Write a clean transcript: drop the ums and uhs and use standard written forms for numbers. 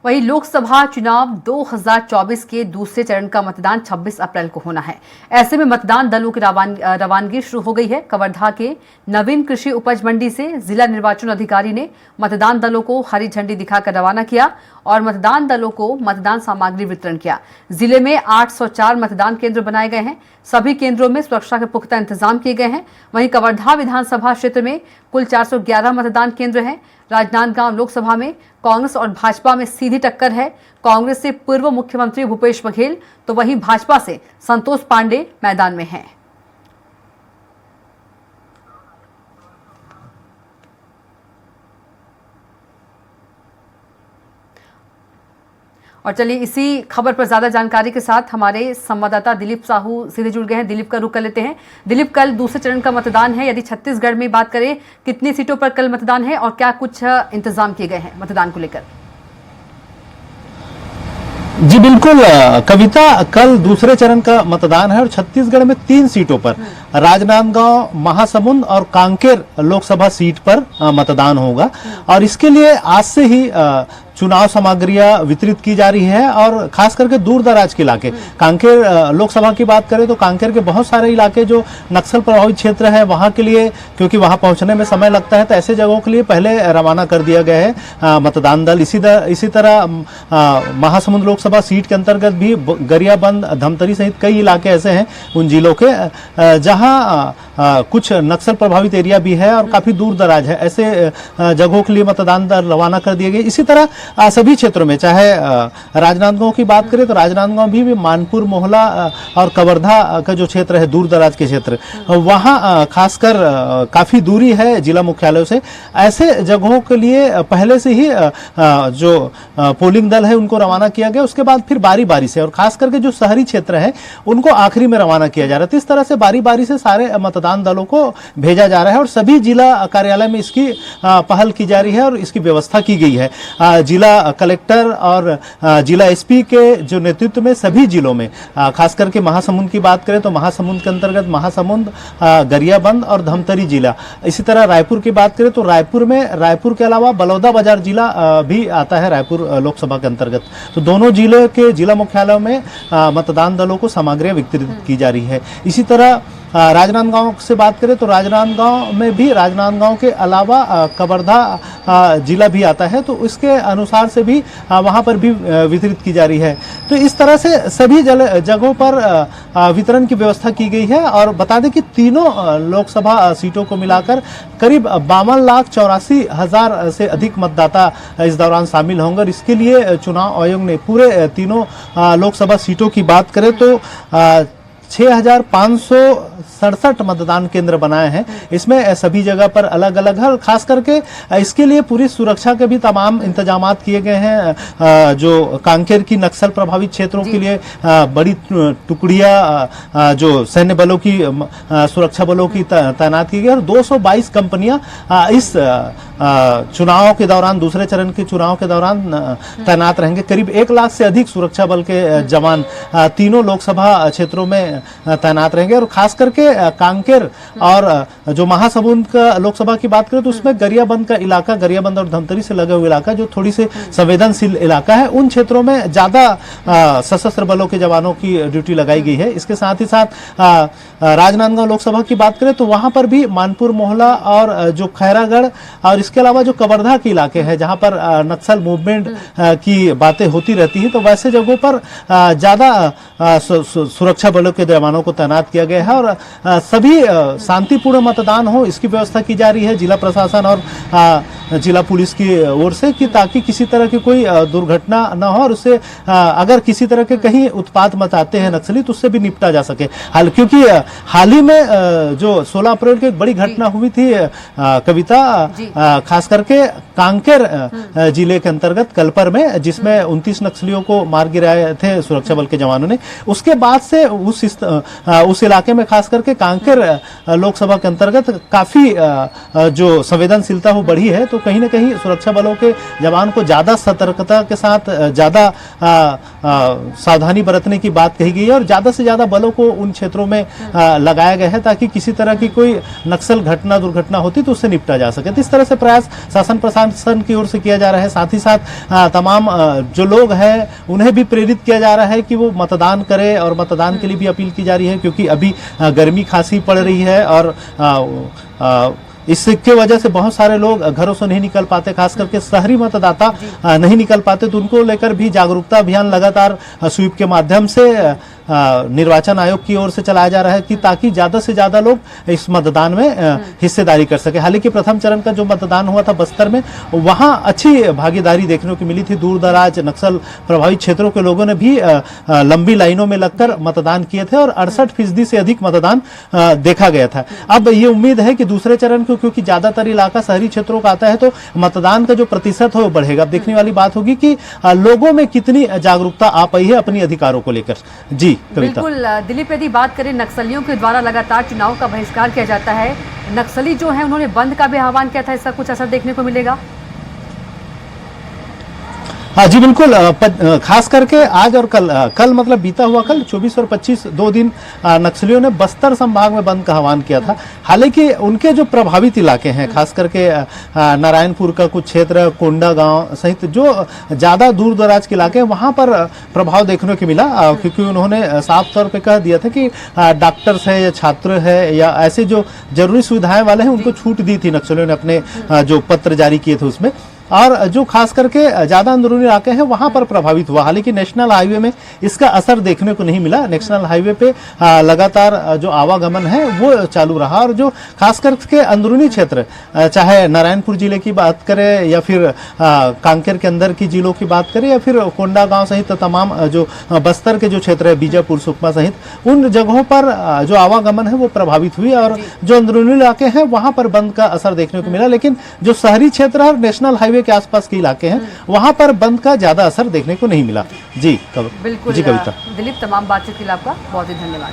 वहीं लोकसभा चुनाव 2024 के दूसरे चरण का मतदान 26 अप्रैल को होना है। ऐसे में मतदान दलों की रवानगी शुरू हो गई है। कवर्धा के नवीन कृषि उपज मंडी से जिला निर्वाचन अधिकारी ने मतदान दलों को हरी झंडी दिखाकर रवाना किया और मतदान दलों को मतदान सामग्री वितरण किया। जिले में 804 मतदान केंद्र बनाए गए हैं। सभी केंद्रों में सुरक्षा के पुख्ता इंतजाम किए गए हैं। वहीं कवर्धा विधानसभा क्षेत्र में कुल 411 मतदान केंद्र हैं। राजनांदगांव लोकसभा में कांग्रेस और भाजपा में सीधी टक्कर है। कांग्रेस से पूर्व मुख्यमंत्री भूपेश बघेल तो वहीं भाजपा से संतोष पांडे मैदान में हैं। और चलिए इसी खबर पर ज्यादा जानकारी के साथ हमारे संवाददाता दिलीप साहू सीधे जुड़ गए हैं। दिलीप का रुख कर लेते हैं। दिलीप, कल दूसरे चरण का मतदान है। यदि छत्तीसगढ़ में बात करें, कितनी सीटों पर कल मतदान है और क्या कुछ इंतजाम किए गए हैं मतदान को लेकर? जी बिल्कुल कविता, कल दूसरे चरण का मतदान है और छत्तीसगढ़ में 3 सीटों पर राजनांदगांव, महासमुंद और कांकेर लोकसभा सीट पर मतदान होगा और इसके लिए आज से ही चुनाव सामग्रियां वितरित की जा रही है और खास करके दूर दराज के इलाके, कांकेर लोकसभा की बात करें तो कांकेर के बहुत सारे इलाके जो नक्सल प्रभावित क्षेत्र है वहां के लिए, क्योंकि वहां पहुंचने में समय लगता है, तो ऐसे जगहों के लिए पहले रवाना कर दिया गया है मतदान दल। इसी तरह महासमुंद लोकसभा सीट के अंतर्गत भी गरियाबंद, धमतरी सहित कई इलाके ऐसे हैं उन जिलों के जहां कुछ नक्सल प्रभावित एरिया भी है और काफी दूर दराज है। ऐसे जगहों के लिए मतदान दल रवाना कर दिए गए। इसी तरह सभी क्षेत्रों में, चाहे राजनांदगांव की बात करें तो राजनांदगांव भी मानपुर, मोहला और कवर्धा का जो क्षेत्र है, दूर दराज के क्षेत्र, वहां खासकर काफी दूरी है जिला मुख्यालयों से। ऐसे जगहों के लिए पहले से ही जो पोलिंग दल है उनको रवाना किया गया। उसके बाद फिर बारी बारी से, और खास करके जो शहरी क्षेत्र है उनको आखिरी में रवाना किया जा रहा है। तो इस तरह से बारी बारी से सारे मतदान दलों को भेजा जा रहा है और सभी जिला कार्यालय में इसकी पहल की जा रही है और इसकी व्यवस्था की गई है। जिला कलेक्टर और जिला एसपी के जो नेतृत्व में सभी जिलों में, खास करके महासमुंद की बात करें तो महासमुंद के अंतर्गत महासमुंद, गरियाबंद और धमतरी जिला। इसी तरह रायपुर की बात करें तो रायपुर में, रायपुर के अलावा बलौदाबाजार जिला भी आता है रायपुर लोकसभा के अंतर्गत। तो दोनों जिले के जिला मुख्यालयों में मतदान दलों को सामग्रियां वितरित की जा रही है। इसी तरह राजनांदगांव से बात करें तो राजनांदगांव में भी, राजनांदगांव के अलावा कवर्धा जिला भी आता है, तो इसके अनुसार से भी वहां पर भी वितरित की जा रही है। तो इस तरह से सभी जगहों पर वितरण की व्यवस्था की गई है। और बता दें कि तीनों लोकसभा सीटों को मिलाकर करीब 52,84,000 से अधिक मतदाता इस दौरान शामिल होंगे। इसके लिए चुनाव आयोग ने पूरे तीनों लोकसभा सीटों की बात करें तो 6,567 मतदान केंद्र बनाए हैं। इसमें सभी जगह पर अलग अलग है और खास करके इसके लिए पूरी सुरक्षा के भी तमाम इंतजाम किए गए हैं। जो कांकेर की नक्सल प्रभावित क्षेत्रों के लिए बड़ी टुकड़ियां जो सैन्य बलों की, सुरक्षा बलों की तैनात की गई और 222 कंपनियां इस चुनाव के दौरान, दूसरे चरण के चुनाव के दौरान तैनात रहेंगे। करीब 1 लाख से अधिक सुरक्षा बल के जवान तीनों लोकसभा क्षेत्रों में तैनात रहेंगे। और खास करके कांकेर और जो महासमुंद का लोकसभा की बात करें तो उसमें गरियाबंद का इलाका, गरियाबंद और धमतरी से लगा हुआ इलाका जो थोड़ी से संवेदनशील इलाका है, उन क्षेत्रों में ज्यादा सशस्त्र बलों के जवानों की ड्यूटी लगाई गई है। इसके साथ ही साथ राजनांदगांव लोकसभा की बात करें तो वहां पर भी मानपुर, मोहला और जो खैरागढ़ और इसके अलावा जो कवर्धा के इलाके हैं जहां पर नक्सल मूवमेंट की बातें होती रहती है, तो वैसे जगहों पर ज्यादा सुरक्षा बलों के जवानों को तैनात किया गया है और सभी शांतिपूर्ण मतदान हो इसकी व्यवस्था की जा रही है जिला प्रशासन और जिला पुलिस की ओर से, कि ताकि किसी तरह की कोई दुर्घटना न हो और उससे अगर किसी तरह के कहीं उत्पात मचाते हैं नक्सली तो उससे भी निपटा जा सके। क्योंकि हाल ही में जो 16 अप्रैल की एक बड़ी घटना हुई थी कविता, खास करके कांकेर जिले के अंतर्गत कलपर में, जिसमें 29 नक्सलियों को मार गिराए थे सुरक्षा बल के जवानों ने। उसके बाद से उस उस इलाके में खास करके कांकेर लोकसभा के अंतर्गत काफी जो संवेदनशीलता वो बढ़ी है। तो कहीं ना कहीं सुरक्षा बलों के जवान को ज्यादा सतर्कता के साथ ज्यादा सावधानी बरतने की बात कही गई है और ज्यादा से ज्यादा बलों को उन क्षेत्रों में लगाया गया है ताकि किसी तरह की कोई नक्सल घटना दुर्घटना होती तो उससे निपटा जा सके। तो इस तरह से प्रयास शासन प्रशासन की ओर से किया जा रहा है। साथ ही साथ तमाम जो लोग हैं उन्हें भी प्रेरित किया जा रहा है कि वो मतदान करें और मतदान के लिए भी अपील की जा रही है, क्योंकि अभी गर्मी खासी पड़ रही है और इसके वजह से बहुत सारे लोग घरों से नहीं निकल पाते, खास करके शहरी मतदाता नहीं निकल पाते। तो उनको लेकर भी जागरूकता अभियान लगातार स्वीप के माध्यम से निर्वाचन आयोग की ओर से चलाया जा रहा है कि ताकि ज्यादा से ज्यादा लोग इस मतदान में हिस्सेदारी कर सके। हालांकि प्रथम चरण का जो मतदान हुआ था बस्तर में, वहां अच्छी भागीदारी देखने को मिली थी। दूर दराज नक्सल प्रभावित क्षेत्रों के लोगों ने भी लंबी लाइनों में लगकर मतदान किए थे और 68% से अधिक मतदान देखा गया था। अब ये उम्मीद है कि दूसरे चरण को, क्योंकि ज्यादातर इलाका शहरी क्षेत्रों का आता है, तो मतदान का जो प्रतिशत है वो बढ़ेगा। अब देखने वाली बात होगी कि लोगों में कितनी जागरूकता आ पाई है अपनी अधिकारों को लेकर। जी कविता। बिल्कुल दिलीप, यदि बात करें नक्सलियों के द्वारा लगातार चुनाव का बहिष्कार किया जाता है, नक्सली जो है उन्होंने बंद का भी आह्वान किया था, इसका कुछ असर देखने को मिलेगा? हाँ जी बिल्कुल, खास करके आज और कल मतलब बीता हुआ कल 24 और 25 2 दिन नक्सलियों ने बस्तर संभाग में बंद का आह्वान किया था। हालांकि उनके जो प्रभावित इलाके हैं, खास करके नारायणपुर का कुछ क्षेत्र, कोंडा गांव सहित जो ज्यादा दूर दराज के इलाके हैं, वहां पर प्रभाव देखने को मिला, क्योंकि उन्होंने साफ तौर पर कह दिया था कि डॉक्टर्स है या छात्र है या ऐसे जो जरूरी सुविधाएं वाले हैं उनको छूट दी थी नक्सलियों ने अपने जो पत्र जारी किए थे उसमें। और जो खास करके ज्यादा अंदरूनी इलाके हैं वहां पर प्रभावित हुआ। हालांकि नेशनल हाईवे में इसका असर देखने को नहीं मिला। नेशनल हाईवे पे लगातार जो आवागमन है वो चालू रहा और जो खास करके अंदरूनी क्षेत्र, चाहे नारायणपुर जिले की बात करें या फिर कांकेर के अंदर की जिलों की बात करें या फिर कोंडा गांव सहित तमाम जो बस्तर के जो क्षेत्र है, बीजापुर, सुकमा सहित, उन जगहों पर जो आवागमन है वो प्रभावित हुई और जो अंदरूनी इलाके हैं वहां पर बंद का असर देखने को मिला। लेकिन जो शहरी क्षेत्र और नेशनल हाईवे के आसपास के इलाके हैं वहां पर बंद का ज्यादा असर देखने को नहीं मिला। जी बिल्कुल। जी कविता। दिलीप, तमाम बातचीत के लिए आपका बहुत ही धन्यवाद।